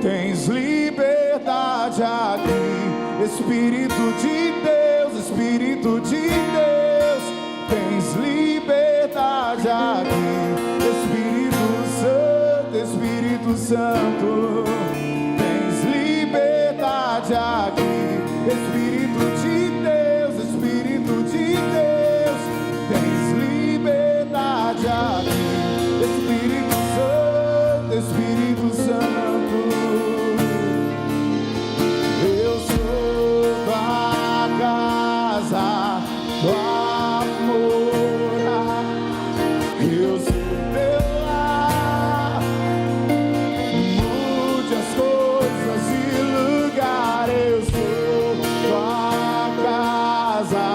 Tens liberdade aqui, Espírito de Deus, Espírito de Deus. Tens liberdade aqui, Espírito Santo. Tens liberdade aqui, Espírito de Deus, Espírito de Deus. Tens liberdade aqui, Espírito Santo, Espírito Santo. Eu sou tua casa, tua morada. Eu sou teu lar. Mude as coisas de lugar. Eu sou tua casa,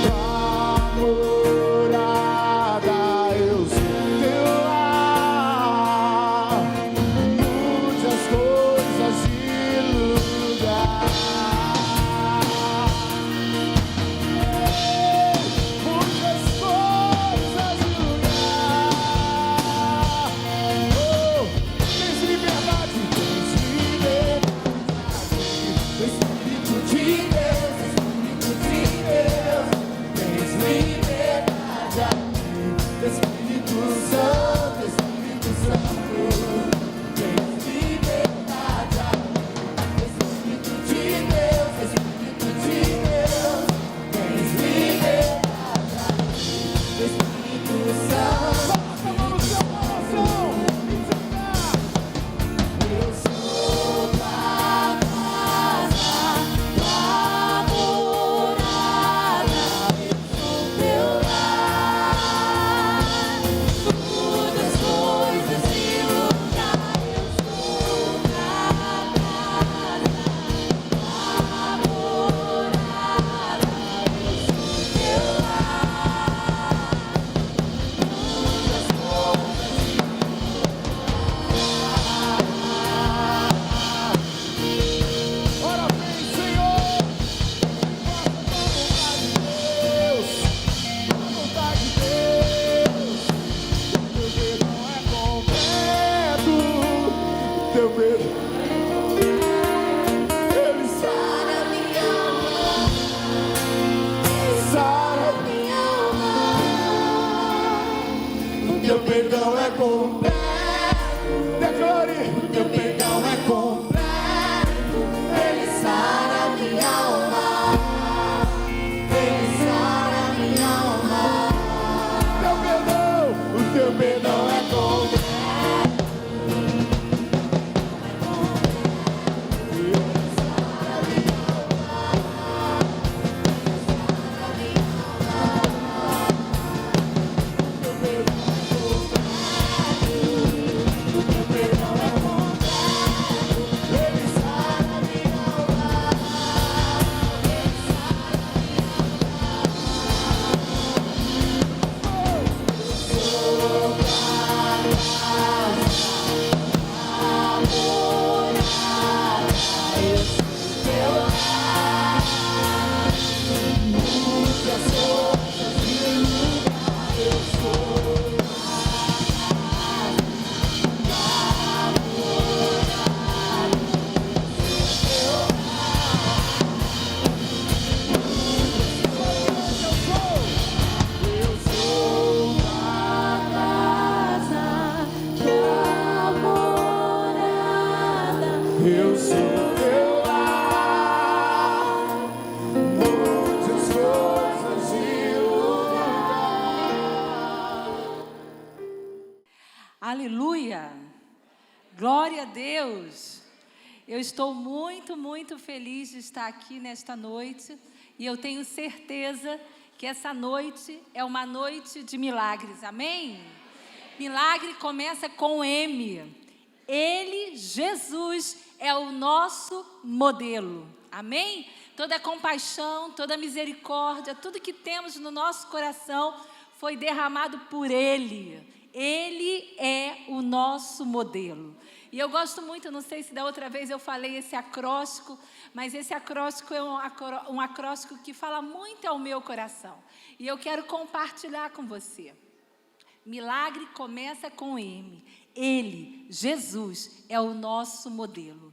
tua morada. Eu sou teu lar. Mude as coisas de lugar. Mude as coisas de lugar. Oh, tens liberdade, tens liberdade. Espírito de Deus, Espírito de Deus. Tens liberdade aqui, Espírito Santo, Espírito Santo. Tens liberdade aqui, Espírito de Deus, Espírito de Deus. Tens liberdade aqui, Espírito Santo. Coloca a mão no seu coração e diga: eu sou tua casa, tua morada. Eu sou teu lar. Muda as coisas de lugar. Eu sou tua casa, tua morada. Eu sou teu lar. Muda as coisas de lugar. Ora vem, Senhor, faça a vontade de Deus, a vontade de Deus. Teu perdão é completo, teu perdão, ele sara minha alma, sara minha alma. O teu perdão é completo. Declare: o teu perdão é completo. Ele sara minha alma. Ele sara minha alma. O teu perdão é completo. Eu sou teu lar. Mude as coisas de lugar. Aleluia! Glória a Deus! Eu estou muito feliz de estar aqui nesta noite e eu tenho certeza que essa noite é uma noite de milagres, amém? Milagre começa com M. Ele, Jesus, é o nosso modelo, amém? Toda compaixão, toda misericórdia, tudo que temos no nosso coração foi derramado por Ele. Ele é o nosso modelo. E eu gosto muito, não sei se da outra vez eu falei esse acróstico, mas esse acróstico é um acróstico que fala muito ao meu coração. E eu quero compartilhar com você. Milagre começa com M. Ele, Jesus, é o nosso modelo.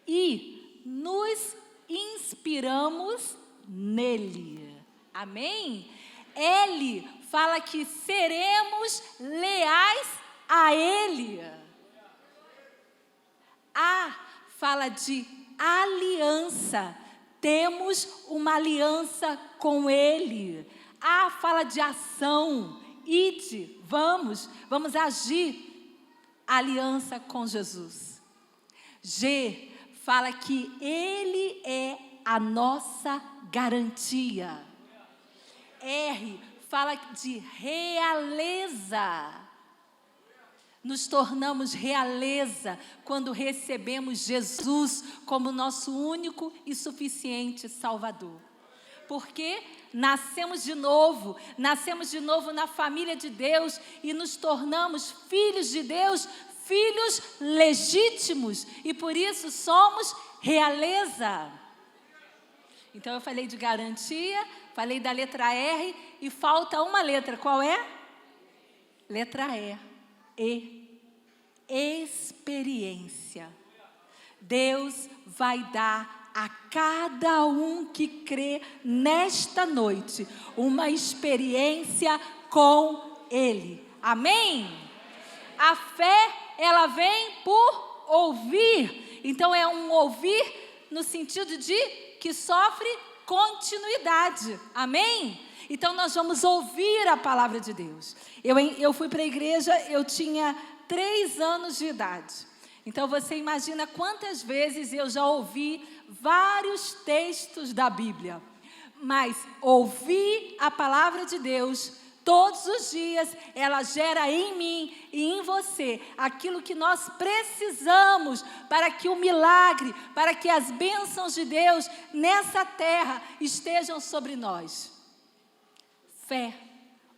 E nos inspiramos nele. Amém? Ele fala que seremos leais a ele. A fala de aliança. Temos uma aliança com ele. A fala de ação. Ide, vamos agir. Aliança com Jesus. G fala que ele é a nossa garantia. R fala de realeza. Nos tornamos realeza quando recebemos Jesus como nosso único e suficiente Salvador. Porque nascemos de novo na família de Deus e nos tornamos filhos de Deus, filhos legítimos, e por isso somos realeza. Então eu falei de garantia, falei da letra R e falta uma letra, qual é? Letra E. Experiência. Deus vai dar a cada um que crê nesta noite uma experiência com Ele. Amém? A fé, ela vem por ouvir. Então é um ouvir no sentido de que sofre continuidade. Amém? Então nós vamos ouvir a palavra de Deus. Eu fui para a igreja, eu tinha 3 anos de idade. Então você imagina quantas vezes eu já ouvi vários textos da Bíblia. Mas ouvir a palavra de Deus todos os dias, ela gera em mim e em você aquilo que nós precisamos para que o milagre, para que as bênçãos de Deus nessa terra estejam sobre nós. Fé,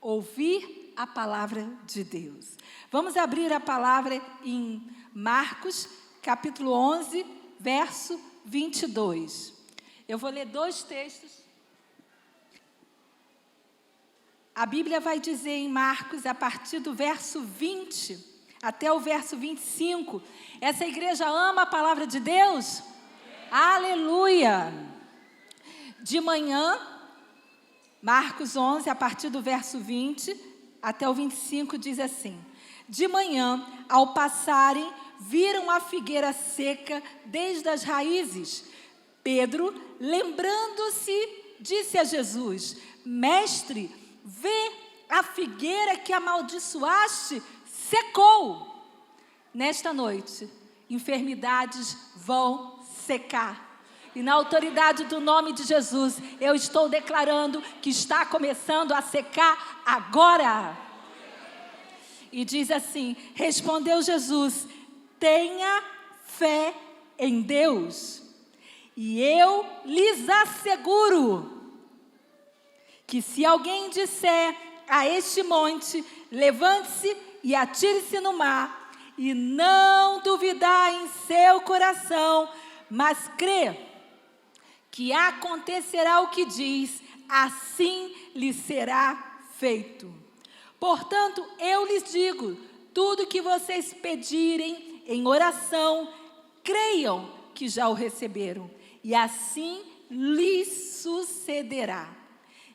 ouvir a palavra de Deus. Vamos abrir a palavra em Marcos, capítulo 11, verso 22. Eu vou ler 2 textos. A Bíblia vai dizer em Marcos, a partir do verso 20 até o verso 25. Essa igreja ama a palavra de Deus? Aleluia! De manhã, Marcos 11, a partir do verso 20 até o 25, diz assim: de manhã, ao passarem, viram a figueira seca desde as raízes. Pedro, lembrando-se, disse a Jesus: Mestre, vê, a figueira que amaldiçoaste secou. Nesta noite, enfermidades vão secar. E na autoridade do nome de Jesus, eu estou declarando que está começando a secar agora. E diz assim: respondeu Jesus: tenha fé em Deus. E eu lhes asseguro que se alguém disser a este monte, levante-se e atire-se no mar, e não duvidar em seu coração, mas crê que acontecerá o que diz, assim lhe será feito. Portanto, eu lhes digo, tudo que vocês pedirem em oração, creiam que já o receberam, e assim lhes sucederá.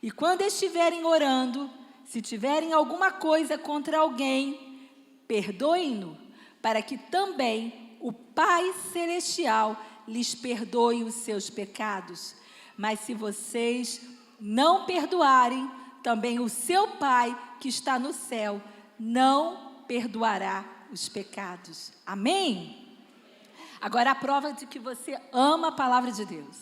E quando estiverem orando, se tiverem alguma coisa contra alguém, perdoem-no, para que também o Pai Celestial lhes perdoe os seus pecados. Mas se vocês não perdoarem, também o seu Pai que está no céu não perdoará os pecados. Amém? Agora a prova de que você ama a palavra de Deus.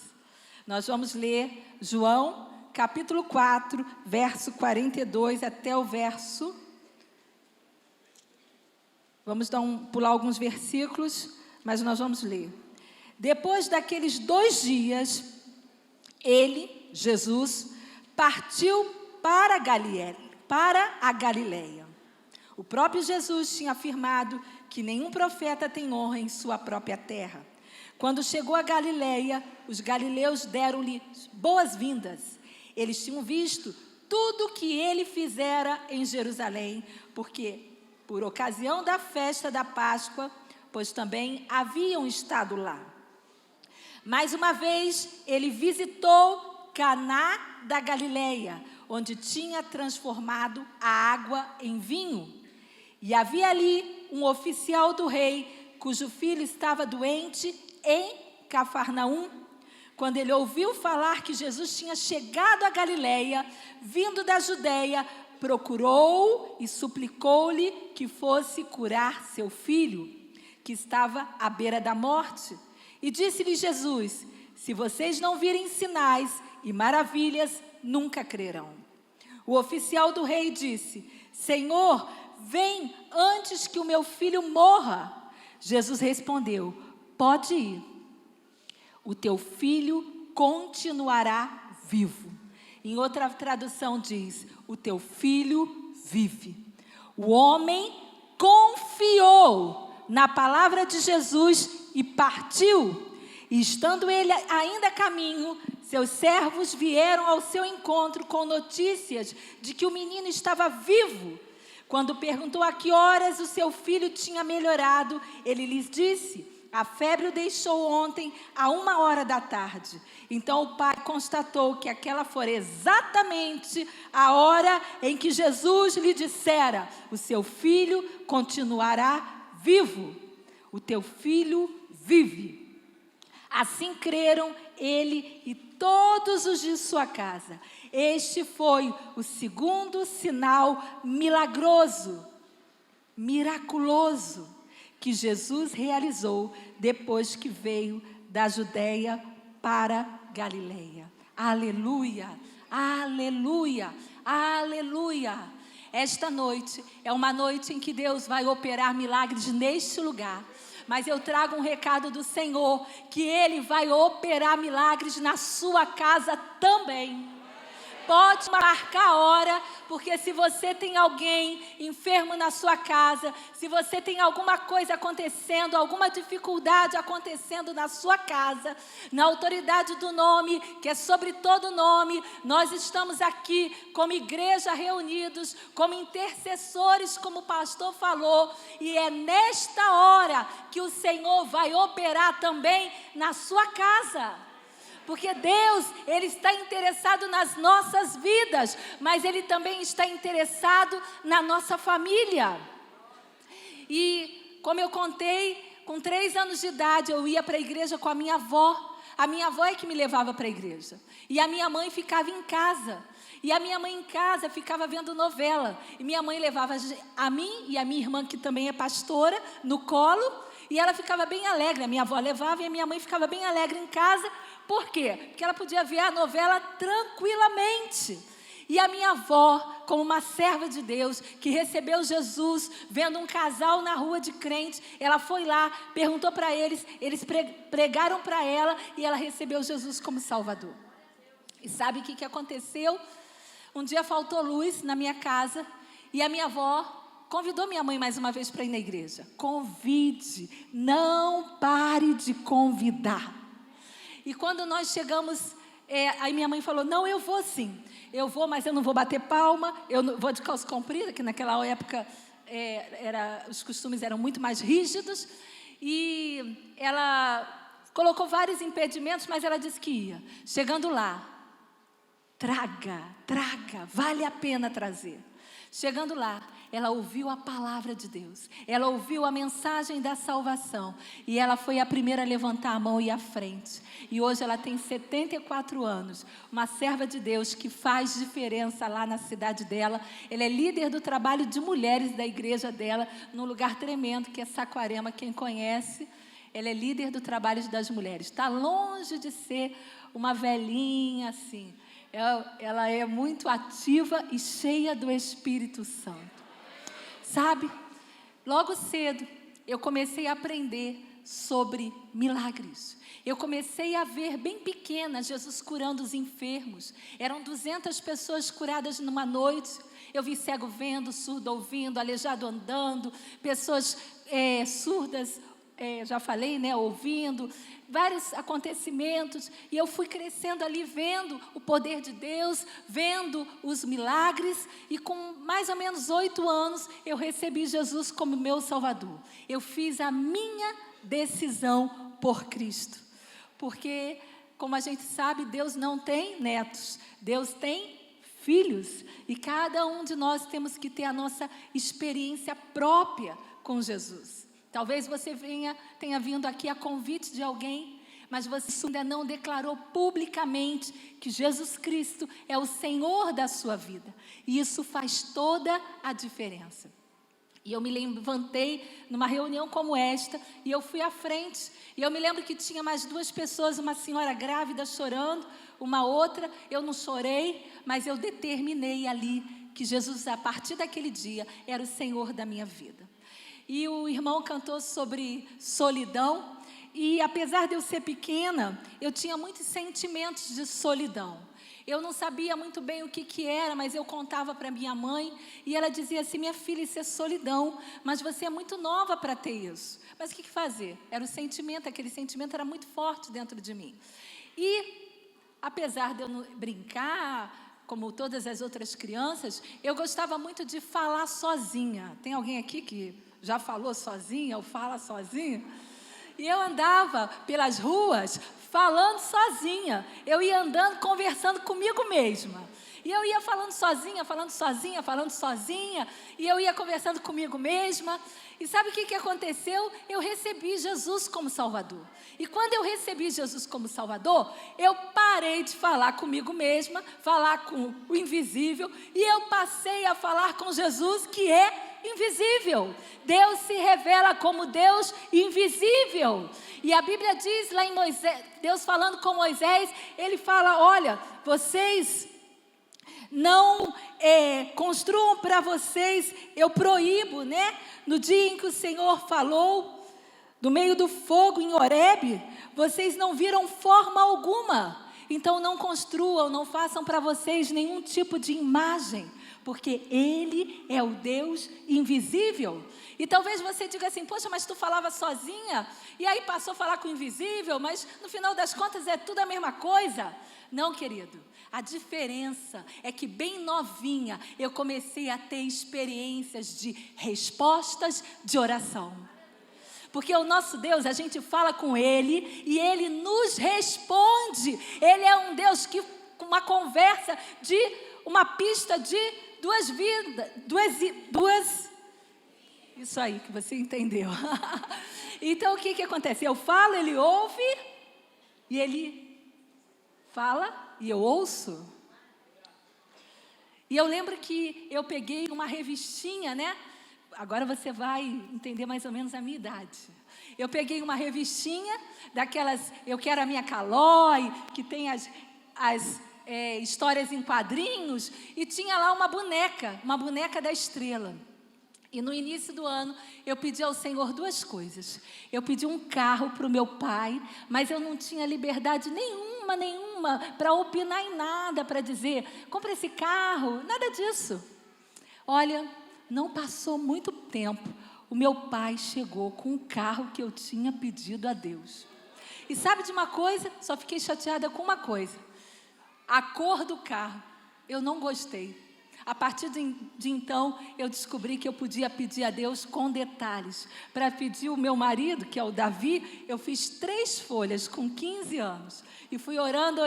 Nós vamos ler João, capítulo 4, verso 42 até o verso... Vamos pular alguns versículos, mas nós vamos ler. Depois daqueles 2 dias, ele, Jesus, partiu para a Galileia. O próprio Jesus tinha afirmado que nenhum profeta tem honra em sua própria terra. Quando chegou a Galileia, os galileus deram-lhe boas-vindas. Eles tinham visto tudo o que ele fizera em Jerusalém, porque por ocasião da festa da Páscoa, pois também haviam estado lá. Mais uma vez, ele visitou Caná da Galileia, onde tinha transformado a água em vinho. E havia ali um oficial do rei, cujo filho estava doente em Cafarnaum. Quando ele ouviu falar que Jesus tinha chegado a Galileia, vindo da Judeia, procurou e suplicou-lhe que fosse curar seu filho, que estava à beira da morte. E disse-lhe Jesus: se vocês não virem sinais e maravilhas, nunca crerão. O oficial do rei disse: Senhor, vem antes que o meu filho morra. Jesus respondeu: pode ir, o teu filho continuará vivo. Em outra tradução diz: o teu filho vive. O homem confiou na palavra de Jesus e partiu. E estando ele ainda a caminho, seus servos vieram ao seu encontro com notícias de que o menino estava vivo. Quando perguntou a que horas o seu filho tinha melhorado, ele lhes disse: a febre o deixou ontem à 1h da tarde. Então o pai constatou que aquela fora exatamente a hora em que Jesus lhe dissera: o seu filho continuará vivo. O teu filho vive. Assim creram ele e todos os de sua casa. Este foi o segundo sinal miraculoso, que Jesus realizou depois que veio da Judeia para Galileia. Aleluia, aleluia, aleluia. Esta noite é uma noite em que Deus vai operar milagres neste lugar. Mas eu trago um recado do Senhor, que Ele vai operar milagres na sua casa também. Pode marcar a hora, porque se você tem alguém enfermo na sua casa, se você tem alguma coisa acontecendo, alguma dificuldade acontecendo na sua casa, na autoridade do nome, que é sobre todo nome, nós estamos aqui como igreja reunidos, como intercessores, como o pastor falou, e é nesta hora que o Senhor vai operar também na sua casa. Porque Deus, Ele está interessado nas nossas vidas, mas Ele também está interessado na nossa família. E como eu contei, com 3 anos de idade eu ia para a igreja com a minha avó. A minha avó é que me levava para a igreja. E a minha mãe ficava em casa. E a minha mãe em casa ficava vendo novela. E minha mãe levava a mim e a minha irmã, que também é pastora, no colo. E ela ficava bem alegre. A minha avó levava e a minha mãe ficava bem alegre em casa. Por quê? Porque ela podia ver a novela tranquilamente. E a minha avó, como uma serva de Deus, que recebeu Jesus, vendo um casal na rua de crente, ela foi lá, perguntou para eles pregaram para ela e ela recebeu Jesus como Salvador. E sabe o que aconteceu? Um dia faltou luz na minha casa e a minha avó convidou minha mãe mais uma vez para ir na igreja. Convide, não pare de convidar. E quando nós chegamos, aí minha mãe falou: não, eu vou sim, eu vou, mas eu não vou bater palma, eu não, vou de calça comprida, que naquela época os costumes eram muito mais rígidos, e ela colocou vários impedimentos, mas ela disse que ia. Chegando lá, traga, vale a pena trazer. Chegando lá, ela ouviu a palavra de Deus, ela ouviu a mensagem da salvação, e ela foi a primeira a levantar a mão e ir à frente. E hoje ela tem 74 anos, uma serva de Deus que faz diferença lá na cidade dela. Ela é líder do trabalho de mulheres da igreja dela, num lugar tremendo que é Saquarema, quem conhece. Ela é líder do trabalho das mulheres, está longe de ser uma velhinha assim. Ela é muito ativa e cheia do Espírito Santo. Sabe, logo cedo eu comecei a aprender sobre milagres. Eu comecei a ver bem pequena Jesus curando os enfermos. Eram 200 pessoas curadas numa noite. Eu vi cego vendo, surdo ouvindo, aleijado andando, pessoas surdas já falei, né, ouvindo, vários acontecimentos, e eu fui crescendo ali, vendo o poder de Deus, vendo os milagres, e com mais ou menos 8 anos, eu recebi Jesus como meu Salvador. Eu fiz a minha decisão por Cristo, porque, como a gente sabe, Deus não tem netos, Deus tem filhos, e cada um de nós temos que ter a nossa experiência própria com Jesus. Talvez você tenha vindo aqui a convite de alguém, mas você ainda não declarou publicamente que Jesus Cristo é o Senhor da sua vida. E isso faz toda a diferença. E eu me levantei numa reunião como esta, e eu fui à frente. E eu me lembro que tinha mais 2 pessoas, uma senhora grávida chorando, uma outra. Eu não chorei, mas eu determinei ali que Jesus, a partir daquele dia, era o Senhor da minha vida. E o irmão cantou sobre solidão, e apesar de eu ser pequena, eu tinha muitos sentimentos de solidão. Eu não sabia muito bem o que era, mas eu contava para minha mãe, e ela dizia assim: minha filha, isso é solidão, mas você é muito nova para ter isso. Mas o que fazer? Era o sentimento, aquele sentimento era muito forte dentro de mim. E, apesar de eu não brincar, como todas as outras crianças, eu gostava muito de falar sozinha. Tem alguém aqui que já falou sozinha ou fala sozinha? E eu andava pelas ruas falando sozinha. Eu ia andando, conversando comigo mesma. E eu ia falando sozinha, e eu ia conversando comigo mesma. E sabe o que aconteceu? Eu recebi Jesus como Salvador. E quando eu recebi Jesus como Salvador, eu parei de falar comigo mesma, falar com o invisível, e eu passei a falar com Jesus, que é invisível. Deus se revela como Deus invisível. E a Bíblia diz lá em Moisés, Deus falando com Moisés, ele fala: olha, vocês não construam para vocês, eu proíbo, né? No dia em que o Senhor falou, no meio do fogo em Horebe, vocês não viram forma alguma. Então não construam, não façam para vocês nenhum tipo de imagem, porque Ele é o Deus invisível. E talvez você diga assim: poxa, mas tu falava sozinha, e aí passou a falar com o invisível, mas no final das contas é tudo a mesma coisa. Não, querido, a diferença é que bem novinha eu comecei a ter experiências de respostas de oração. Porque o nosso Deus, a gente fala com Ele e Ele nos responde. Ele é um Deus que, com uma conversa de uma pista de 2 vidas, isso aí que você entendeu. Então o que acontece? Eu falo, Ele ouve, e Ele fala e eu ouço. E eu lembro que eu peguei uma revistinha, né? Agora você vai entender mais ou menos a minha idade. Eu peguei uma revistinha daquelas, eu quero a minha Calói, que tem as histórias em quadrinhos, e tinha lá uma boneca da estrela. E no início do ano, eu pedi ao Senhor 2 coisas. Eu pedi um carro para o meu pai, mas eu não tinha liberdade nenhuma para opinar em nada, para dizer: compra esse carro, nada disso. Olha, não passou muito tempo, o meu pai chegou com o carro que eu tinha pedido a Deus. E sabe de uma coisa? Só fiquei chateada com uma coisa: a cor do carro. Eu não gostei. A partir de então, eu descobri que eu podia pedir a Deus com detalhes. Para pedir o meu marido, que é o Davi, eu fiz 3 folhas com 15 anos. E fui orando,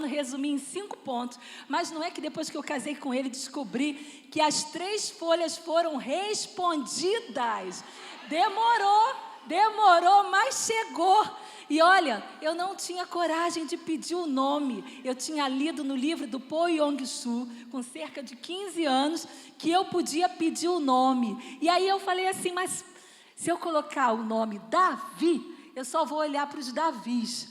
resumi em 5 pontos. Mas não é que depois que eu casei com ele, descobri que as 3 folhas foram respondidas. Demorou, mas chegou. E olha, eu não tinha coragem de pedir o nome. Eu tinha lido no livro do Po Yong-Soo, com cerca de 15 anos, que eu podia pedir o nome. E aí eu falei assim: mas se eu colocar o nome Davi, eu só vou olhar para os Davis.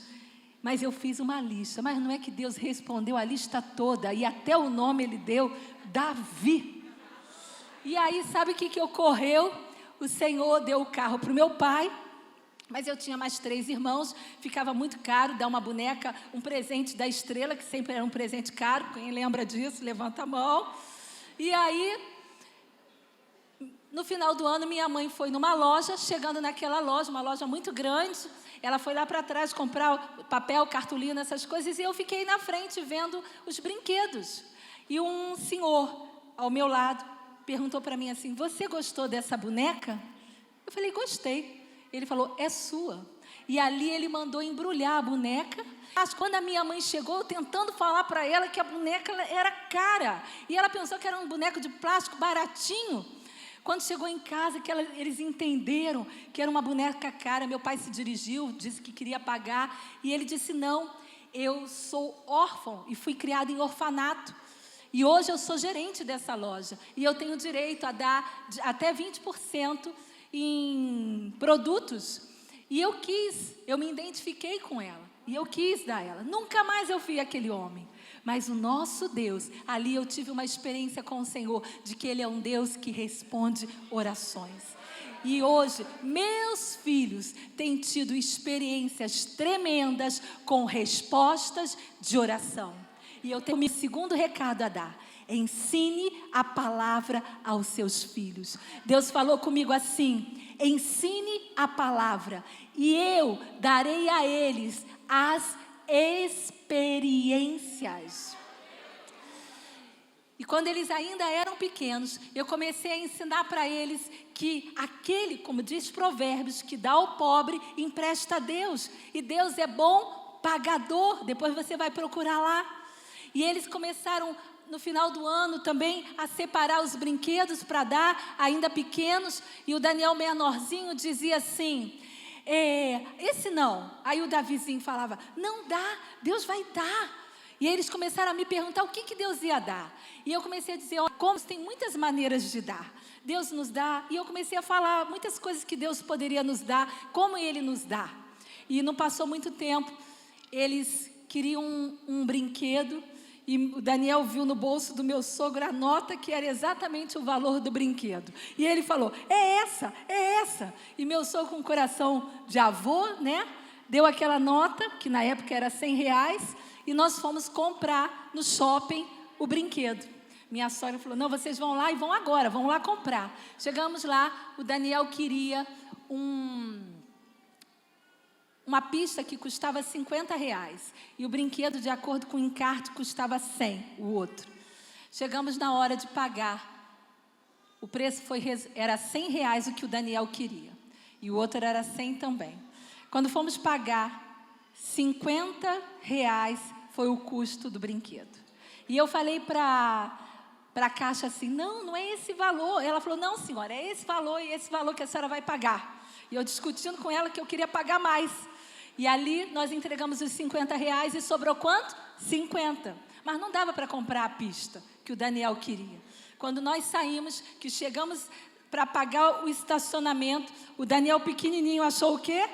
Mas eu fiz uma lista. Mas não é que Deus respondeu a lista toda, e até o nome Ele deu, Davi. E aí sabe o que ocorreu? O Senhor deu o carro para o meu pai. Mas eu tinha mais 3 irmãos, ficava muito caro dar uma boneca, um presente da estrela, que sempre era um presente caro. Quem lembra disso, levanta a mão. E aí, No final do ano, minha mãe foi numa loja, chegando naquela loja, uma loja muito grande, ela foi lá para trás comprar papel, cartolina, essas coisas, e eu fiquei na frente vendo os brinquedos. E um senhor, ao meu lado, perguntou para mim assim: você gostou dessa boneca? Eu falei: gostei. Ele falou: é sua. E ali ele mandou embrulhar a boneca. Mas quando a minha mãe chegou, tentando falar para ela que a boneca era cara, e ela pensou que era um boneco de plástico baratinho. Quando chegou em casa, que eles entenderam que era uma boneca cara, meu pai se dirigiu, disse que queria pagar, e ele disse: não, eu sou órfão e fui criado em orfanato. E hoje eu sou gerente dessa loja, e eu tenho direito a dar até 20% em produtos. E eu me identifiquei com ela, e eu quis dar ela. Nunca mais eu vi aquele homem. Mas o nosso Deus, ali eu tive uma experiência com o Senhor, de que Ele é um Deus que responde orações. E hoje, meus filhos têm tido experiências tremendas com respostas de oração. E eu tenho meu segundo recado a dar: ensine a palavra aos seus filhos. Deus falou comigo assim: ensine a palavra, e eu darei a eles as experiências. E quando eles ainda eram pequenos, eu comecei a ensinar para eles que aquele, como diz Provérbios, que dá ao pobre, empresta a Deus. E Deus é bom pagador. Depois você vai procurar lá. E eles começaram, no final do ano, também a separar os brinquedos para dar, ainda pequenos. E o Daniel menorzinho dizia assim: esse não. Aí o Davizinho falava: não dá, Deus vai dar. E eles começaram a me perguntar o que Deus ia dar. E eu comecei a dizer: como tem muitas maneiras de dar. Deus nos dá. E eu comecei a falar muitas coisas que Deus poderia nos dar, como Ele nos dá. E não passou muito tempo, eles queriam um brinquedo. E o Daniel viu no bolso do meu sogro a nota que era exatamente o valor do brinquedo. E ele falou: é essa, é essa. E meu sogro, com coração de avô, né, deu aquela nota, que na época era R$100, e nós fomos comprar no shopping o brinquedo. Minha sogra falou: não, vocês vão lá e vão agora, vão lá comprar. Chegamos lá, o Daniel queria uma pista que custava R$50, e o brinquedo, de acordo com o encarte, custava 100, o outro. Chegamos na hora de pagar, o preço era R$100 o que o Daniel queria, e o outro era 100 também. Quando fomos pagar, R$50 foi o custo do brinquedo. E eu falei para a caixa assim: não é esse valor. Ela falou: não, senhora, é esse valor e esse valor que a senhora vai pagar. E eu discutindo com ela que eu queria pagar mais. E ali nós entregamos os R$50 e sobrou quanto? 50. Mas não dava para comprar a pista que o Daniel queria. Quando nós saímos, que chegamos para pagar o estacionamento, o Daniel pequenininho achou o quê?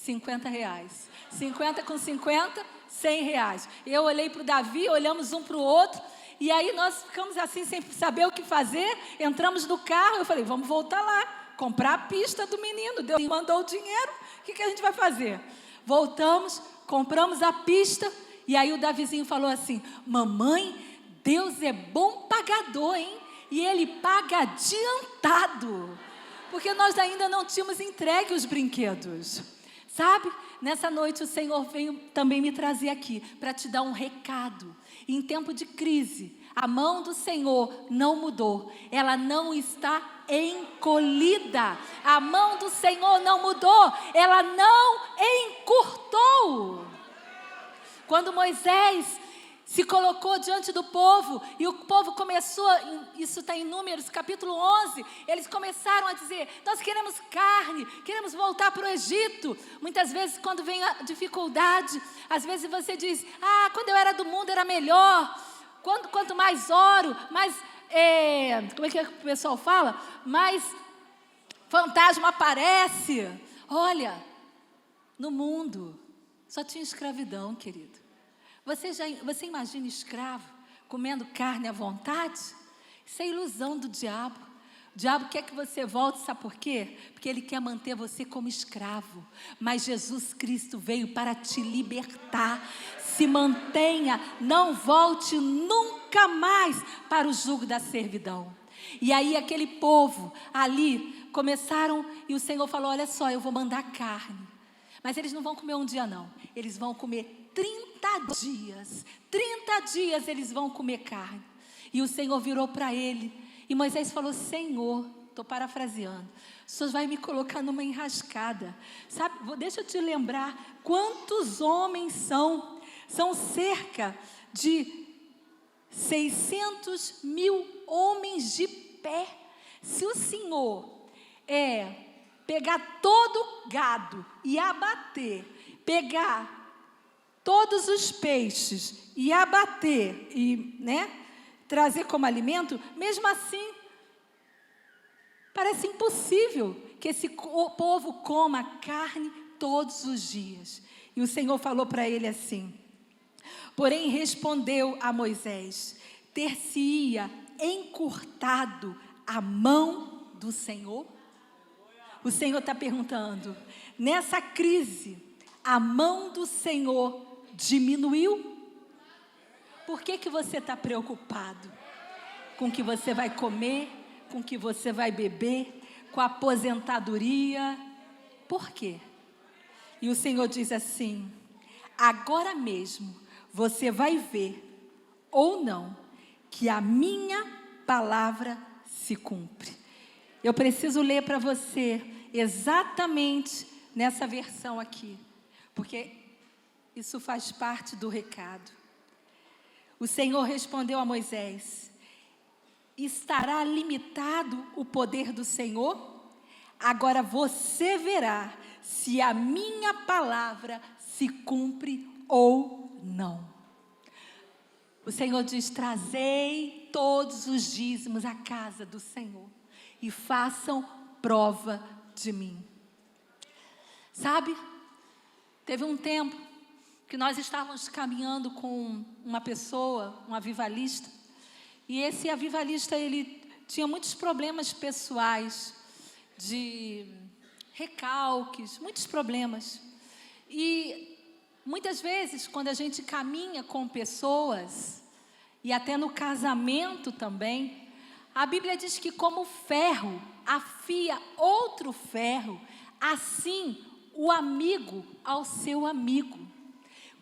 R$50. 50 com 50, R$100. Eu olhei para o Davi, olhamos um para o outro, e aí nós ficamos assim, sem saber o que fazer. Entramos no carro, eu falei: vamos voltar lá, comprar a pista do menino. Deus mandou o dinheiro, o que a gente vai fazer? Voltamos, compramos a pista, e aí o Davizinho falou assim: mamãe, Deus é bom pagador, hein? E Ele paga adiantado, porque nós ainda não tínhamos entregue os brinquedos. Sabe, nessa noite o Senhor veio também me trazer aqui para te dar um recado. Em tempo de crise, a mão do Senhor não mudou, ela não está encolhida. A mão do Senhor não mudou, ela não encurtou. Quando Moisés se colocou diante do povo, e o povo começou, isso está em Números capítulo 11, eles começaram a dizer: nós queremos carne, queremos voltar para o Egito. Muitas vezes, quando vem a dificuldade, às vezes você diz: quando eu era do mundo era melhor. Quanto mais oro, mais, como é que o pessoal fala? Mais fantasma aparece. Olha, no mundo só tinha escravidão, querido. Você imagina escravo comendo carne à vontade? Isso é ilusão do diabo. O diabo quer que você volte, sabe por quê? Porque ele quer manter você como escravo. Mas Jesus Cristo veio para te libertar. Se mantenha, não volte nunca mais para o jugo da servidão. E aí aquele povo ali começaram, e o Senhor falou, olha só, eu vou mandar carne. Mas eles não vão comer um dia não, eles vão comer 30 dias. 30 dias eles vão comer carne. E o Senhor virou para ele, e Moisés falou, Senhor, estou parafraseando, o Senhor vai me colocar numa enrascada. Sabe, deixa eu te lembrar, quantos homens são? São cerca de 600 mil homens de pé. Se o Senhor pegar todo o gado e abater, pegar todos os peixes e abater e, trazer como alimento, mesmo assim, parece impossível que esse povo coma carne todos os dias. E o Senhor falou para ele assim, porém respondeu a Moisés, ter-se-ia encurtado a mão do Senhor? O Senhor está perguntando, nessa crise, a mão do Senhor diminuiu? Por que você está preocupado? Com o que você vai comer, com o que você vai beber, com a aposentadoria? Por quê? E o Senhor diz assim, agora mesmo você vai ver, ou não, que a minha palavra se cumpre. Eu preciso ler para você exatamente nessa versão aqui, porque isso faz parte do recado. O Senhor respondeu a Moisés, estará limitado o poder do Senhor? Agora você verá se a minha palavra se cumpre ou não. O Senhor diz, trazei todos os dízimos à casa do Senhor e façam prova de mim. Sabe, teve um tempo que nós estávamos caminhando com uma pessoa, um avivalista, e esse avivalista, ele tinha muitos problemas pessoais, de recalques, muitos problemas. E muitas vezes, quando a gente caminha com pessoas, e até no casamento também, a Bíblia diz que como ferro afia outro ferro, assim o amigo ao seu amigo.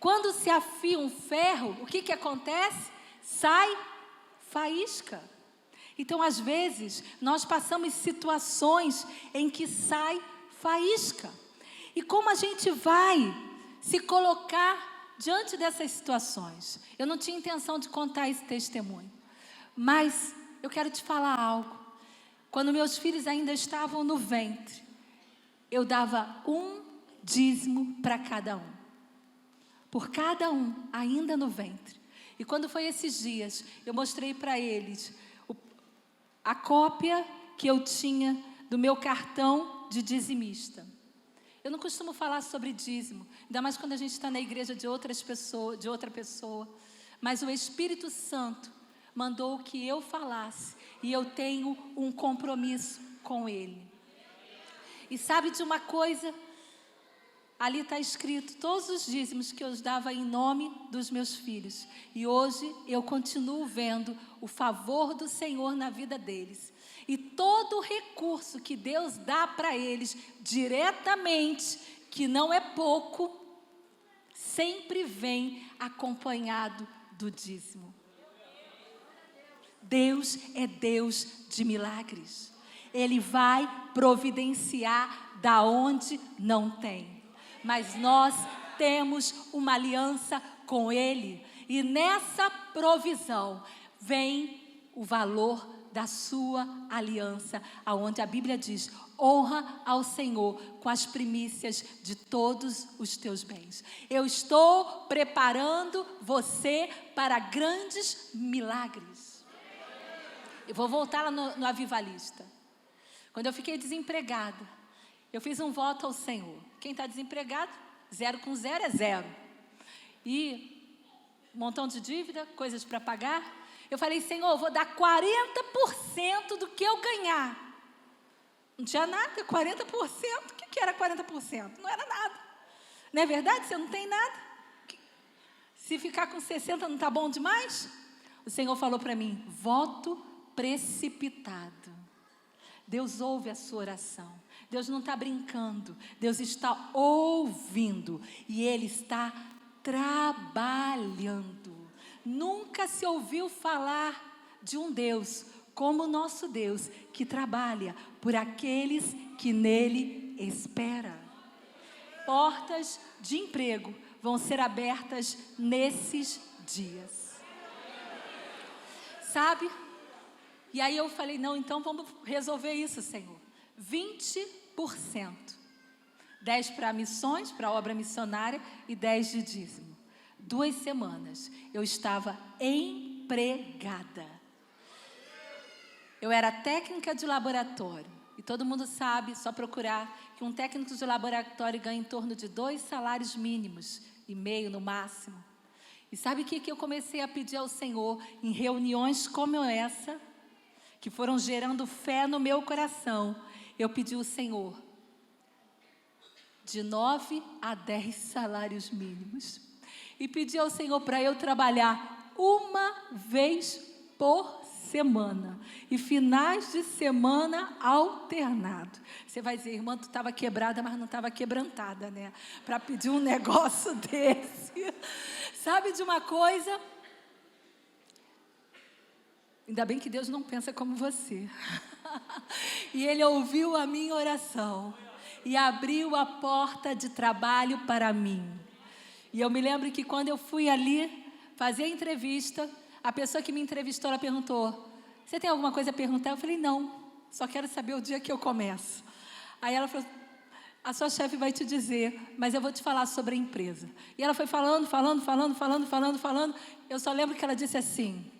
Quando se afia um ferro, o que acontece? Sai faísca. Então, às vezes, nós passamos situações em que sai faísca. E como a gente vai se colocar diante dessas situações? Eu não tinha intenção de contar esse testemunho, mas eu quero te falar algo. Quando meus filhos ainda estavam no ventre, eu dava um dízimo para cada um. Por cada um, ainda no ventre. E quando foi esses dias, eu mostrei para eles a cópia que eu tinha do meu cartão de dizimista. Eu não costumo falar sobre dízimo, ainda mais quando a gente está na igreja de outra pessoa. Mas o Espírito Santo mandou que eu falasse, e eu tenho um compromisso com Ele. E sabe de uma coisa? Ali está escrito todos os dízimos que eu dava em nome dos meus filhos. E hoje eu continuo vendo o favor do Senhor na vida deles. E todo o recurso que Deus dá para eles diretamente, que não é pouco, sempre vem acompanhado do dízimo. Deus é Deus de milagres. Ele vai providenciar da onde não tem. Mas nós temos uma aliança com Ele. E nessa provisão vem o valor da sua aliança, aonde a Bíblia diz, honra ao Senhor com as primícias de todos os teus bens. Eu estou preparando você para grandes milagres. Eu vou voltar lá no avivalista. Quando eu fiquei desempregada, eu fiz um voto ao Senhor. Quem está desempregado, 0 com 0 é 0. E um montão de dívida, coisas para pagar. Eu falei, Senhor, eu vou dar 40% do que eu ganhar. Não tinha nada, 40%. O que era 40%? Não era nada. Não é verdade? Você não tem nada. Se ficar com 60% não está bom demais? O Senhor falou para mim, voto precipitado. Deus ouve a sua oração. Deus não está brincando. Deus está ouvindo. E Ele está trabalhando. Nunca se ouviu falar de um Deus como o nosso Deus, que trabalha por aqueles que nele esperam. Portas de emprego vão ser abertas nesses dias. Sabe? E aí eu falei, não, então vamos resolver isso, Senhor. 20%. 10 para missões, para obra missionária e 10 de dízimo. 2 semanas eu estava empregada. Eu era técnica de laboratório. E todo mundo sabe, só procurar, que um técnico de laboratório ganha em torno de 2 salários mínimos e meio no máximo. E sabe o que eu comecei a pedir ao Senhor em reuniões como essa, que foram gerando fé no meu coração? Eu pedi ao Senhor de 9 a 10 salários mínimos. E pedi ao Senhor para eu trabalhar uma vez por semana. E finais de semana alternado. Você vai dizer, irmã, tu estava quebrada, mas não estava quebrantada, né? Para pedir um negócio desse. Sabe de uma coisa? Ainda bem que Deus não pensa como você. E Ele ouviu a minha oração. E abriu a porta de trabalho para mim. E eu me lembro que quando eu fui ali fazer a entrevista, a pessoa que me entrevistou, ela perguntou, você tem alguma coisa a perguntar? Eu falei, não, só quero saber o dia que eu começo. Aí ela falou, a sua chefe vai te dizer, mas eu vou te falar sobre a empresa. E ela foi falando. Eu só lembro que ela disse assim,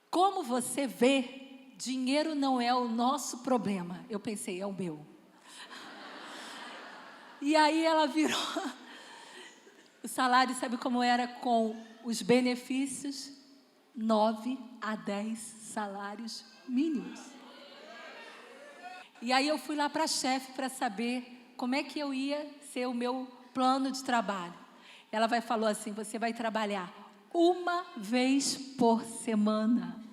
como você vê, dinheiro não é o nosso problema. Eu pensei, é o meu. E aí ela virou... O salário, sabe como era com os benefícios? 9 a 10 salários mínimos. E aí eu fui lá para a chefe para saber como é que eu ia ser o meu plano de trabalho. Ela falou assim, você vai trabalhar uma vez por semana.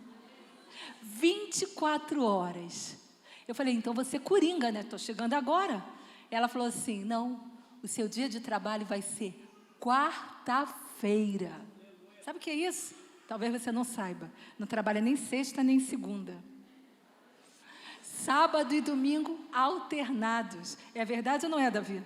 24 horas. Eu falei, então você coringa, né? Estou chegando agora. Ela falou assim, não, o seu dia de trabalho vai ser quarta-feira. Sabe o que é isso? Talvez você não saiba. Não trabalha nem sexta nem segunda. Sábado e domingo alternados. É verdade ou não é, Davi?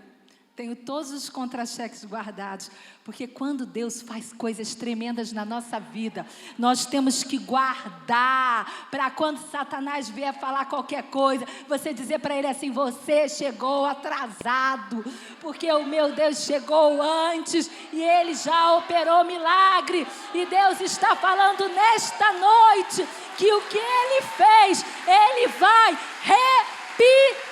Tenho todos os contra-cheques guardados, porque quando Deus faz coisas tremendas na nossa vida, nós temos que guardar, para quando Satanás vier falar qualquer coisa, você dizer para ele assim, você chegou atrasado, porque o meu Deus chegou antes, e Ele já operou milagre, e Deus está falando nesta noite, que o que Ele fez, Ele vai repetir.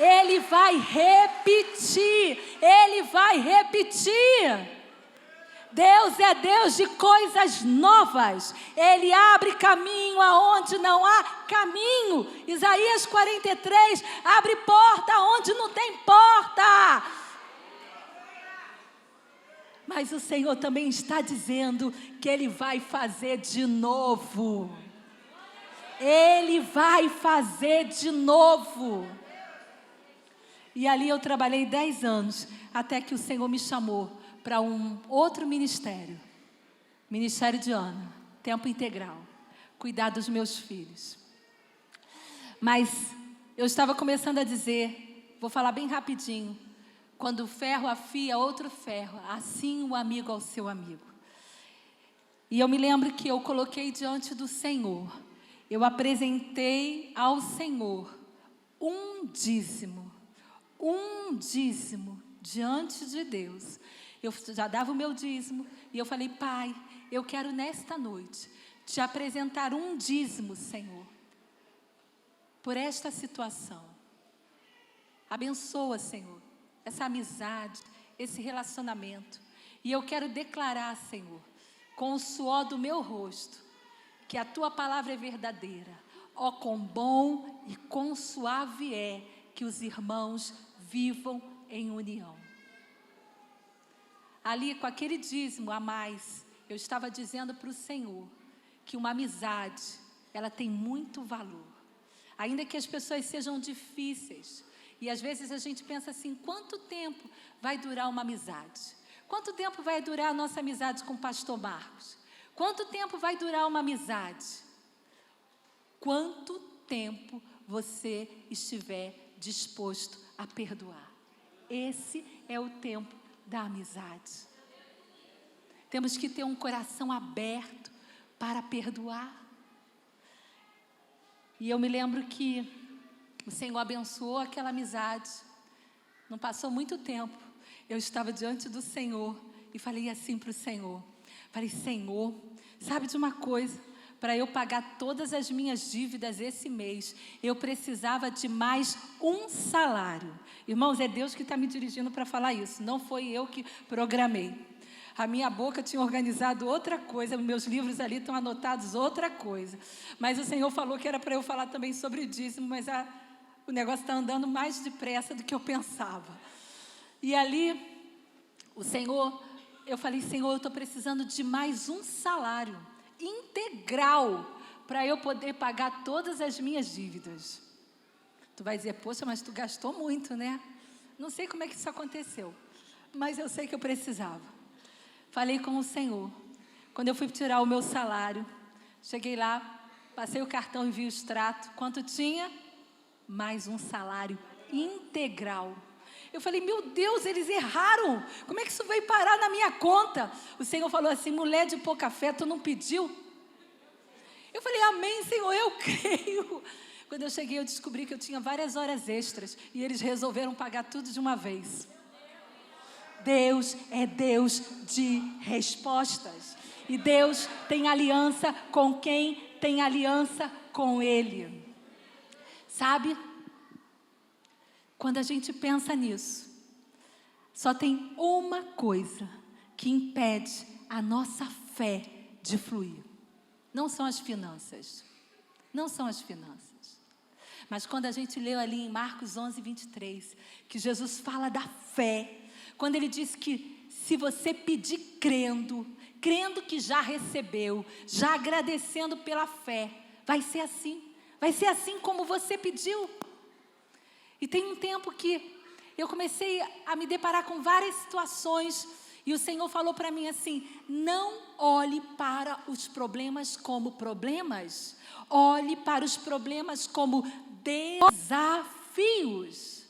Ele vai repetir. Ele vai repetir. Deus é Deus de coisas novas. Ele abre caminho aonde não há caminho. Isaías 43, abre porta onde não tem porta. Mas o Senhor também está dizendo que Ele vai fazer de novo. Ele vai fazer de novo. E ali eu trabalhei 10 anos, até que o Senhor me chamou para um outro ministério. Ministério de Ana, tempo integral. Cuidar dos meus filhos. Mas eu estava começando a dizer, vou falar bem rapidinho. Quando o ferro afia outro ferro, assim o amigo ao seu amigo. E eu me lembro que eu coloquei diante do Senhor. Eu apresentei ao Senhor um dízimo diante de Deus. Eu já dava o meu dízimo e eu falei, Pai, eu quero nesta noite te apresentar um dízimo, Senhor, por esta situação. Abençoa, Senhor, essa amizade, esse relacionamento. E eu quero declarar, Senhor, com o suor do meu rosto, que a Tua palavra é verdadeira. Ó, quão bom e quão suave é que os irmãos vivam em união. Ali, com aquele dízimo a mais, eu estava dizendo para o Senhor que uma amizade, ela tem muito valor. Ainda que as pessoas sejam difíceis, e às vezes a gente pensa assim, quanto tempo vai durar uma amizade? Quanto tempo vai durar a nossa amizade com o pastor Marcos? Quanto tempo vai durar uma amizade? Quanto tempo você estiver disposto a perdoar? Esse é o tempo da amizade. Temos que ter um coração aberto para perdoar. E eu me lembro que o Senhor abençoou aquela amizade. Não passou muito tempo, eu estava diante do Senhor e falei assim para o Senhor. Falei, Senhor, sabe de uma coisa? Para eu pagar todas as minhas dívidas esse mês, eu precisava de mais um salário. Irmãos, é Deus que está me dirigindo para falar isso, não foi eu que programei. A minha boca tinha organizado outra coisa, meus livros ali estão anotados outra coisa. Mas o Senhor falou que era para eu falar também sobre o dízimo, mas o negócio está andando mais depressa do que eu pensava. E ali, eu falei, Senhor, eu estou precisando de mais um salário integral para eu poder pagar todas as minhas dívidas. Tu vai dizer, poxa, mas tu gastou muito, né? Não sei como é que isso aconteceu, mas eu sei que eu precisava. Falei com o Senhor. Quando eu fui tirar o meu salário, cheguei lá, passei o cartão e vi o extrato. Quanto tinha? Mais um salário integral. Eu falei, meu Deus, eles erraram. Como é que isso veio parar na minha conta? O Senhor falou assim, mulher de pouca fé, tu não pediu? Eu falei, amém, Senhor, eu creio. Quando eu cheguei, eu descobri que eu tinha várias horas extras e eles resolveram pagar tudo de uma vez. Deus é Deus de respostas. E Deus tem aliança com quem tem aliança com Ele. Sabe? Quando a gente pensa nisso, só tem uma coisa que impede a nossa fé de fluir. Não são as finanças. Não são as finanças. Mas quando a gente leu ali em Marcos 11, 23, que Jesus fala da fé, quando ele diz que se você pedir crendo que já recebeu, já agradecendo pela fé, vai ser assim como você pediu. E tem um tempo que eu comecei a me deparar com várias situações, e o Senhor falou para mim assim, não olhe para os problemas como problemas, olhe para os problemas como desafios.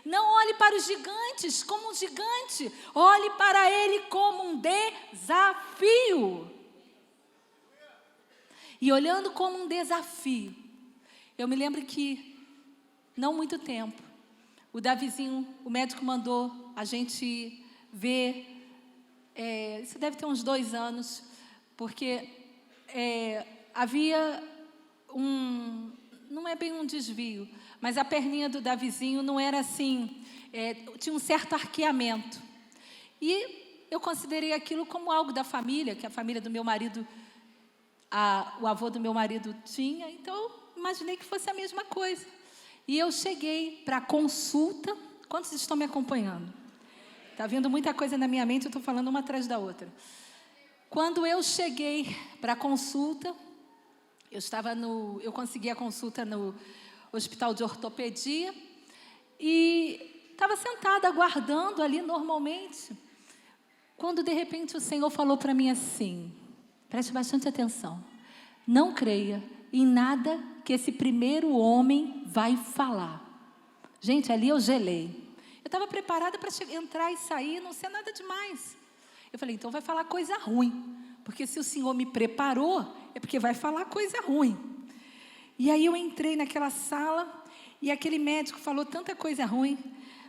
Não olhe para os gigantes como um gigante, olhe para ele como um desafio. E olhando como um desafio, eu me lembro que, não muito tempo, o Davizinho, o médico mandou a gente ver, isso deve ter uns 2 anos, porque havia não é bem um desvio, mas a perninha do Davizinho não era assim, tinha um certo arqueamento. E eu considerei aquilo como algo da família, que a família do meu marido, o avô do meu marido tinha, então eu imaginei que fosse a mesma coisa. E eu cheguei para a consulta. Quantos estão me acompanhando? Está vindo muita coisa na minha mente, eu estou falando uma atrás da outra. Quando eu cheguei para a consulta, eu consegui a consulta no hospital de ortopedia e estava sentada aguardando ali normalmente, quando de repente o Senhor falou para mim assim, preste bastante atenção, não creia em nada que esse primeiro homem vai falar. Gente, ali eu gelei. Eu estava preparada para entrar e sair, não ser nada demais. Eu falei, então vai falar coisa ruim, porque se o Senhor me preparou, é porque vai falar coisa ruim. E aí eu entrei naquela sala, e aquele médico falou tanta coisa ruim,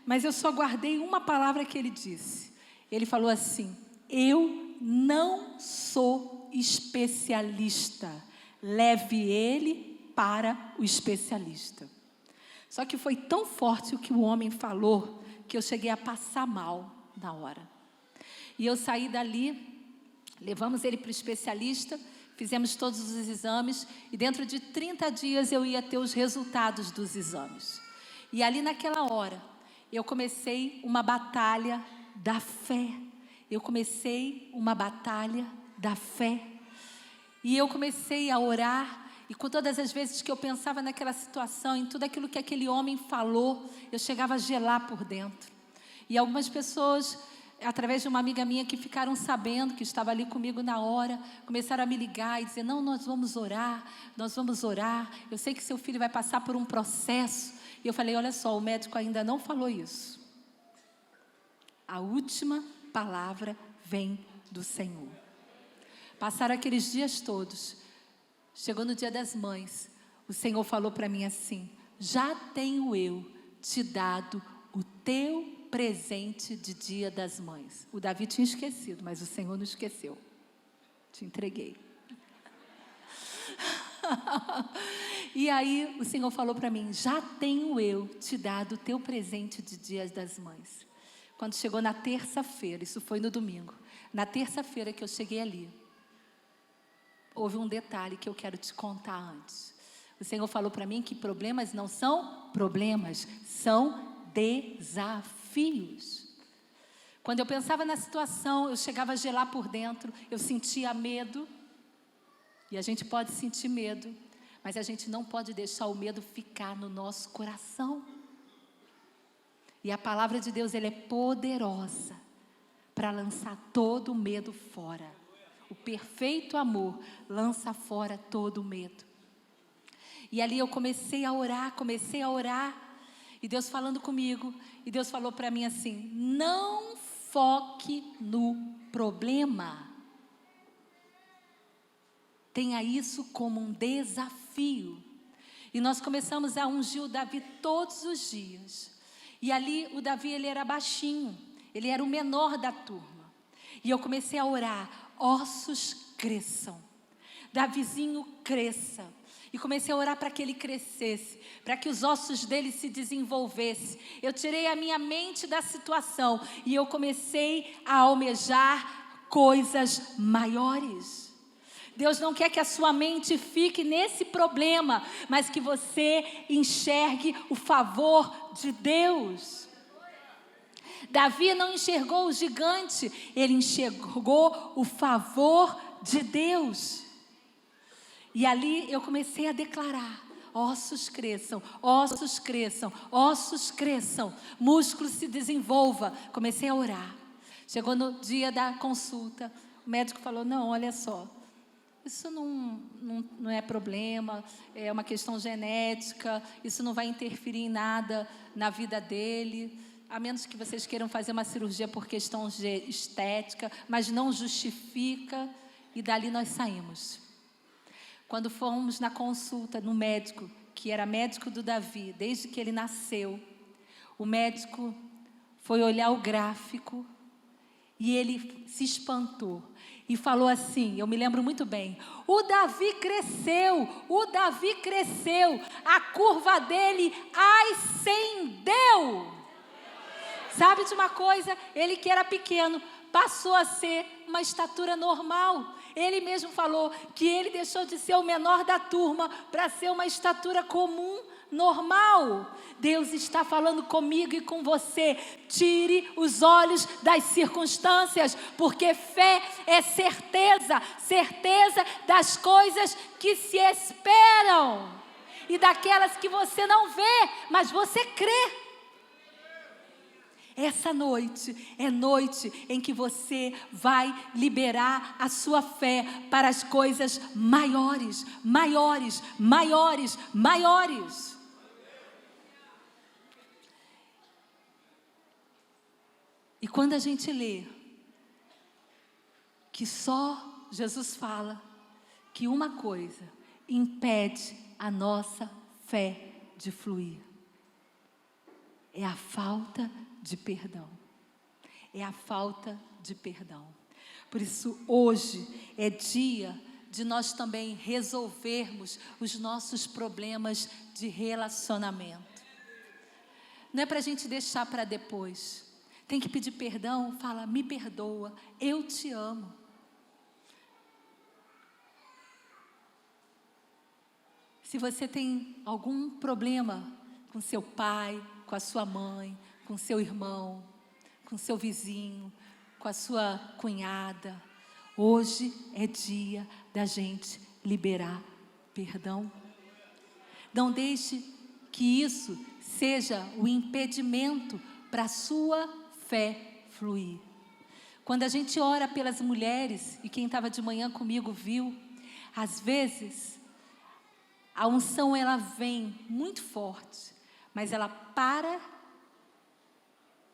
mas eu só guardei uma palavra que ele disse. Ele falou assim, eu não sou especialista, leve ele para o especialista. Só que foi tão forte o que o homem falou, que eu cheguei a passar mal na hora. E eu saí dali, levamos ele para o especialista, fizemos todos os exames, e dentro de 30 dias eu ia ter os resultados dos exames. E ali naquela hora, eu comecei uma batalha da fé. eu comecei uma batalha da fé. E eu comecei a orar. E com todas as vezes que eu pensava naquela situação, em tudo aquilo que aquele homem falou, eu chegava a gelar por dentro. E algumas pessoas, através de uma amiga minha que ficaram sabendo, que estava ali comigo na hora, começaram a me ligar e dizer, não, nós vamos orar, eu sei que seu filho vai passar por um processo. E eu falei, olha só, o médico ainda não falou isso. A última palavra vem do Senhor. Passaram aqueles dias todos. Chegou no Dia das Mães, o Senhor falou para mim assim, já tenho eu te dado o teu presente de Dia das Mães. O Davi tinha esquecido, mas o Senhor não esqueceu. Te entreguei. E aí o Senhor falou para mim, já tenho eu te dado o teu presente de Dia das Mães. Quando chegou na terça-feira, isso foi no domingo, na terça-feira que eu cheguei ali, houve um detalhe que eu quero te contar antes. O Senhor falou para mim que problemas não são problemas, são desafios. Quando eu pensava na situação, eu chegava a gelar por dentro, eu sentia medo. E a gente pode sentir medo, mas a gente não pode deixar o medo ficar no nosso coração. E a palavra de Deus, ela é poderosa para lançar todo o medo fora. O perfeito amor lança fora todo o medo. E ali eu comecei a orar, e Deus falando comigo, e Deus falou para mim assim, não foque no problema. Tenha isso como um desafio. E nós começamos a ungir o Davi todos os dias. E ali o Davi, ele era baixinho, ele era o menor da turma. E eu comecei a orar, ossos cresçam, Davizinho cresça. E comecei a orar para que ele crescesse, para que os ossos dele se desenvolvessem. Eu tirei a minha mente da situação e eu comecei a almejar coisas maiores. Deus não quer que a sua mente fique nesse problema, mas que você enxergue o favor de Deus. Davi não enxergou o gigante, ele enxergou o favor de Deus. E ali eu comecei a declarar, ossos cresçam, ossos cresçam, ossos cresçam, músculo se desenvolva. Comecei a orar. Chegou no dia da consulta, o médico falou, não, olha só, isso não é problema, é uma questão genética, isso não vai interferir em nada na vida dele, a menos que vocês queiram fazer uma cirurgia por questão estética, mas não justifica. E dali nós saímos. Quando fomos na consulta no médico, que era médico do Davi, desde que ele nasceu, o médico foi olhar o gráfico e ele se espantou e falou assim, eu me lembro muito bem, o Davi cresceu, a curva dele ascendeu. Sabe de uma coisa? Ele que era pequeno, passou a ser uma estatura normal. Ele mesmo falou que ele deixou de ser o menor da turma para ser uma estatura comum, normal. Deus está falando comigo e com você. Tire os olhos das circunstâncias, porque fé é certeza das coisas que se esperam e daquelas que você não vê, mas você crê. Essa noite é noite em que você vai liberar a sua fé para as coisas maiores, maiores, maiores, maiores. E quando a gente lê que só Jesus fala que uma coisa impede a nossa fé de fluir, é a falta de perdão. É a falta de perdão. Por isso, hoje é dia de nós também resolvermos os nossos problemas de relacionamento. Não é para a gente deixar para depois. Tem que pedir perdão, fala, me perdoa, eu te amo. Se você tem algum problema com seu pai, com a sua mãe, com seu irmão, com seu vizinho, com a sua cunhada. Hoje é dia da gente liberar perdão. Não deixe que isso seja o impedimento para a sua fé fluir. Quando a gente ora pelas mulheres, e quem estava de manhã comigo viu, às vezes a unção ela vem muito forte, mas ela para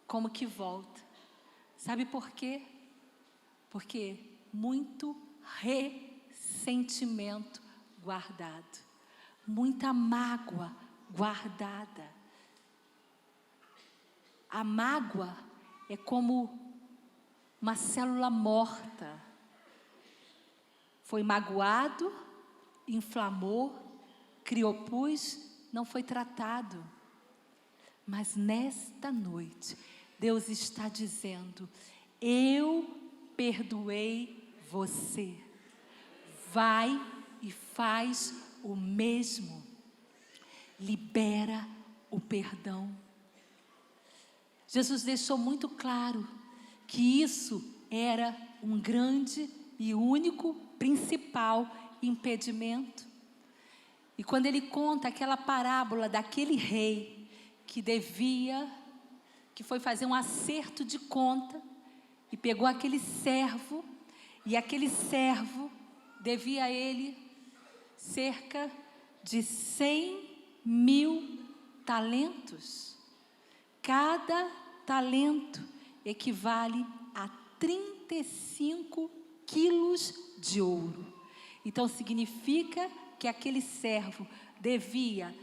como que volta. Sabe por quê? Porque muito ressentimento guardado, muita mágoa guardada. A mágoa é como uma célula morta. Foi magoado, inflamou, criou pus, não foi tratado. Mas nesta noite, Deus está dizendo: eu perdoei você. Vai e faz o mesmo. Libera o perdão. Jesus deixou muito claro que isso era um grande e único, principal impedimento. E quando ele conta aquela parábola daquele rei que foi fazer um acerto de conta e pegou aquele servo, e aquele servo devia a ele cerca de 100.000 talentos. Cada talento equivale a 35 quilos de ouro. Então significa que aquele servo devia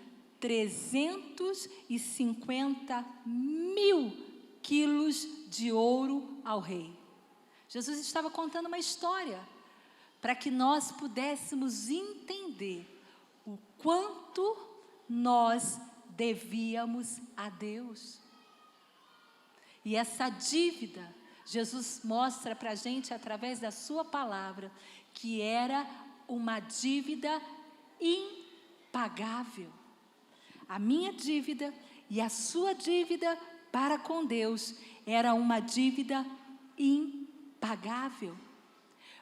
350.000 quilos de ouro ao rei. Jesus estava contando uma história para que nós pudéssemos entender o quanto nós devíamos a Deus. E essa dívida, Jesus mostra para a gente através da sua palavra, que era uma dívida impagável. A minha dívida e a sua dívida para com Deus era uma dívida impagável.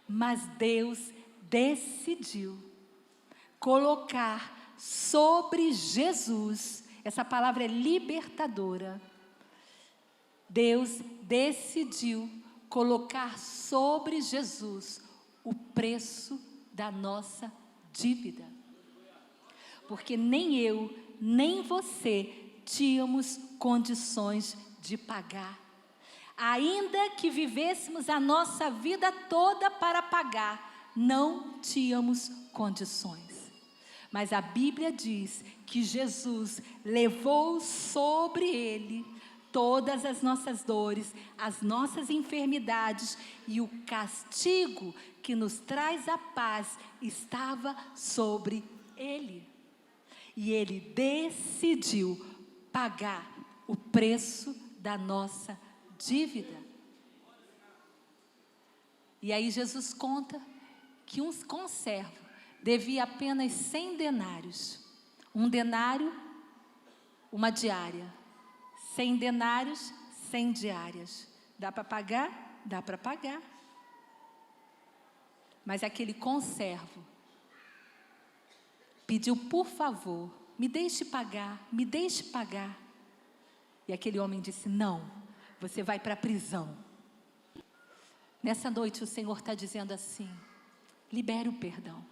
Mas Deus decidiu colocar sobre Jesus, essa palavra é libertadora. Deus decidiu colocar sobre Jesus o preço da nossa dívida. Porque nem eu, nem você tínhamos condições de pagar. Ainda que vivêssemos a nossa vida toda para pagar, não tínhamos condições. Mas a Bíblia diz que Jesus levou sobre ele todas as nossas dores, as nossas enfermidades, e o castigo que nos traz a paz estava sobre ele. E ele decidiu pagar o preço da nossa dívida. E aí Jesus conta que um conservo devia apenas 100 denários. Um denário, uma diária. 100 denários, 100 diárias. Dá para pagar? Dá para pagar. Mas aquele conservo pediu: por favor, me deixe pagar, me deixe pagar. E aquele homem disse: não, você vai para a prisão. Nessa noite o Senhor está dizendo assim: libera o perdão.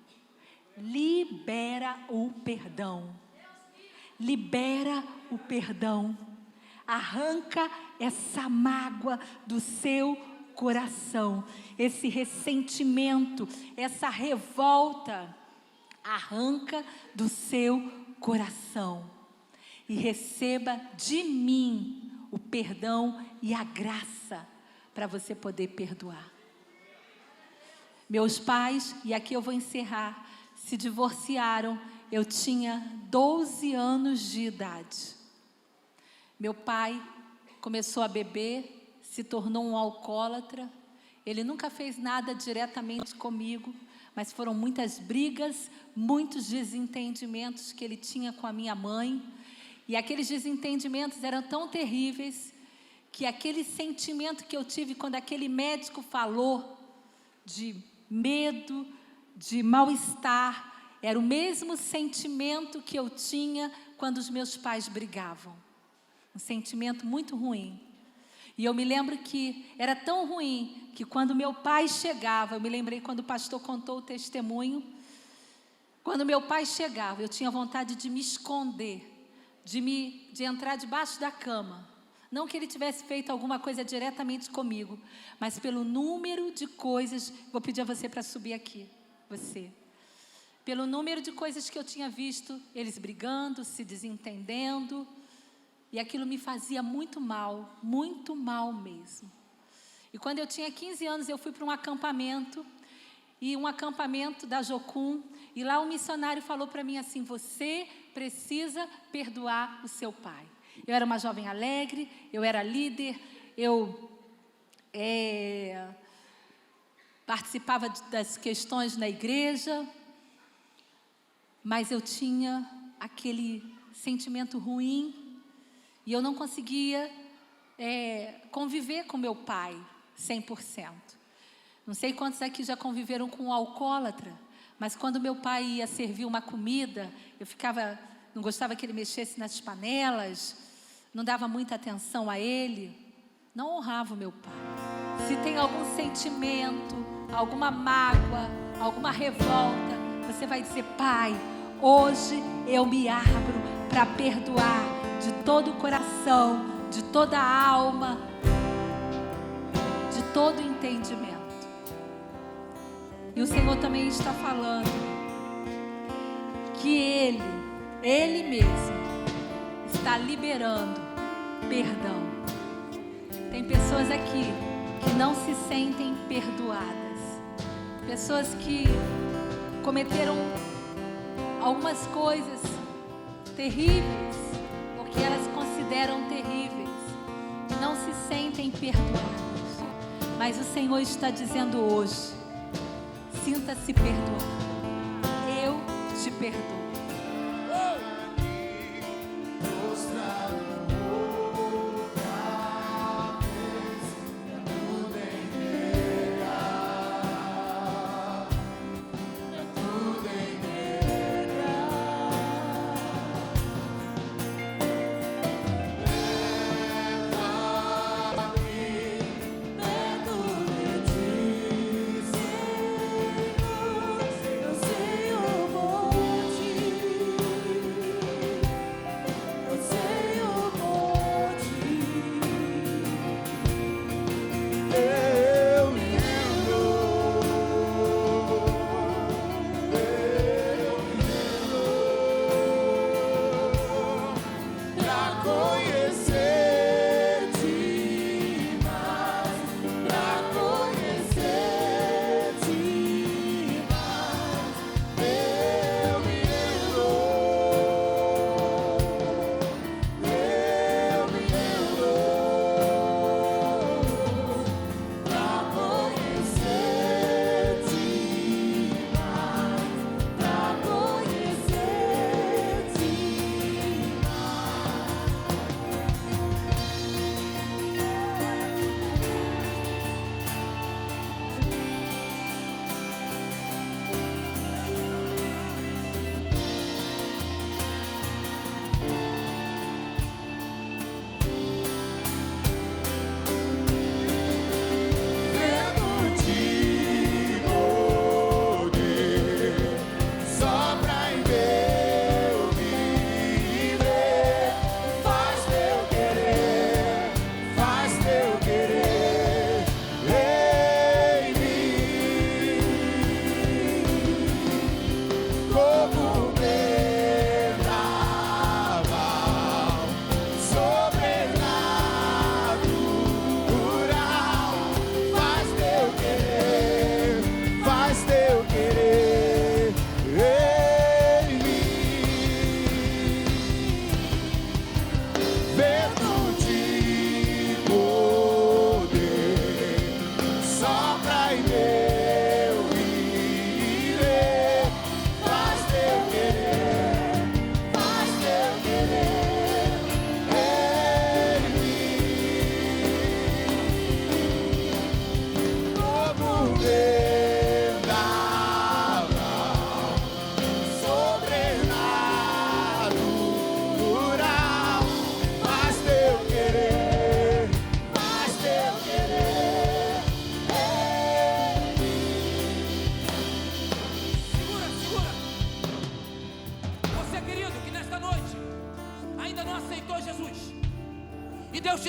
Libera o perdão. Libera o perdão. Arranca essa mágoa do seu coração, esse ressentimento, essa revolta. Arranca do seu coração e receba de mim o perdão e a graça para você poder perdoar. Meus pais, e aqui eu vou encerrar, se divorciaram. Eu tinha 12 anos de idade. Meu pai começou a beber, se tornou um alcoólatra. Ele nunca fez nada diretamente comigo, mas foram muitas brigas, muitos desentendimentos que ele tinha com a minha mãe. E aqueles desentendimentos eram tão terríveis que aquele sentimento que eu tive quando aquele médico falou de medo, de mal-estar, era o mesmo sentimento que eu tinha quando os meus pais brigavam. Um sentimento muito ruim. E eu me lembro que era tão ruim que quando meu pai chegava, eu me lembrei quando o pastor contou o testemunho, quando meu pai chegava, eu tinha vontade de me esconder, de entrar debaixo da cama. Não que ele tivesse feito alguma coisa diretamente comigo, mas pelo número de coisas, vou pedir a você para subir aqui, você. Pelo número de coisas que eu tinha visto, eles brigando, se desentendendo, e aquilo me fazia muito mal mesmo. E quando eu tinha 15 anos, eu fui para um acampamento da Jocum, e lá um missionário falou para mim assim: você precisa perdoar o seu pai. Eu era uma jovem alegre, eu era líder, eu participava das questões na igreja, mas eu tinha aquele sentimento ruim, e eu não conseguia conviver com meu pai 100%. Não sei quantos aqui já conviveram com um alcoólatra, mas quando meu pai ia servir uma comida, eu não gostava que ele mexesse nas panelas, não dava muita atenção a ele, não honrava o meu pai. Se tem algum sentimento, alguma mágoa, alguma revolta, você vai dizer: pai, hoje eu me abro para perdoar de todo o coração, de toda a alma, de todo o entendimento. E o Senhor também está falando que Ele mesmo está liberando perdão. Tem pessoas aqui que não se sentem perdoadas, pessoas que cometeram algumas coisas terríveis, porque elas consideram terríveis, não se sentem perdoadas. Mas o Senhor está dizendo hoje: sinta-se perdoado, eu te perdoo. Eu sei o bom de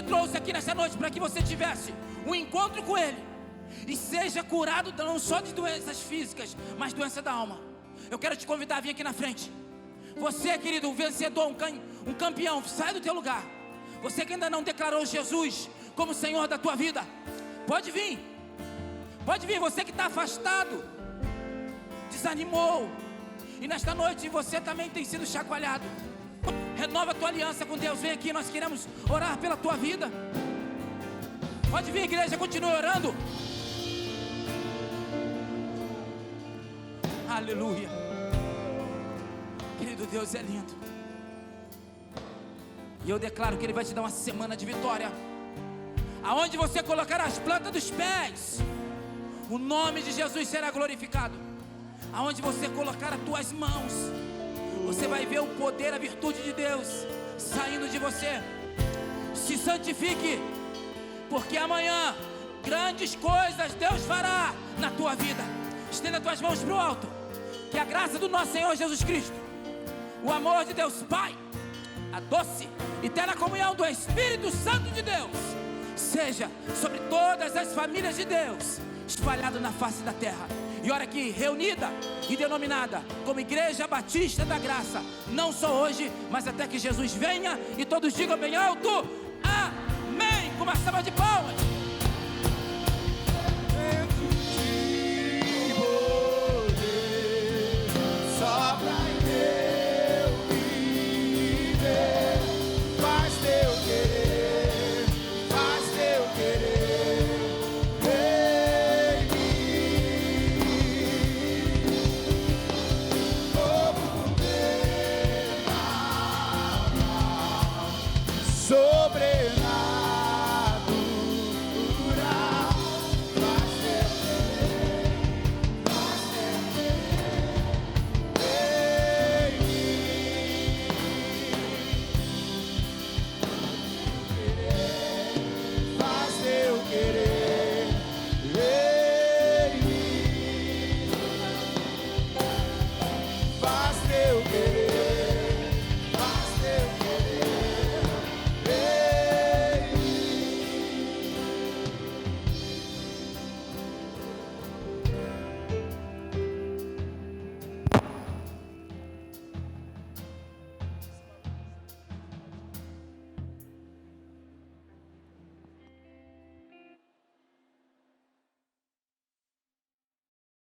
trouxe aqui nessa noite para que você tivesse um encontro com Ele e seja curado não só de doenças físicas, mas doença da alma. Eu quero te convidar a vir aqui na frente. Você, querido, um vencedor, um campeão, sai do teu lugar. Você que ainda não declarou Jesus como Senhor da tua vida, pode vir. Pode vir, você que está afastado, desanimou, e nesta noite você também tem sido chacoalhado. Renova a tua aliança com Deus. Vem aqui, nós queremos orar pela tua vida. Pode vir, igreja, continue orando. Aleluia. Querido, Deus é lindo. E eu declaro que Ele vai te dar uma semana de vitória. Aonde você colocar as plantas dos pés, o nome de Jesus será glorificado. Aonde você colocar as tuas mãos, você vai ver o poder, a virtude de Deus saindo de você. Se santifique, porque amanhã grandes coisas Deus fará na tua vida. Estenda as tuas mãos para o alto. Que a graça do nosso Senhor Jesus Cristo, o amor de Deus Pai, a doce e eterna comunhão do Espírito Santo de Deus seja sobre todas as famílias de Deus espalhado na face da terra. E ora aqui, reunida e denominada como Igreja Batista da Graça, não só hoje, mas até que Jesus venha. E todos digam bem alto: amém, com uma salva de palmas.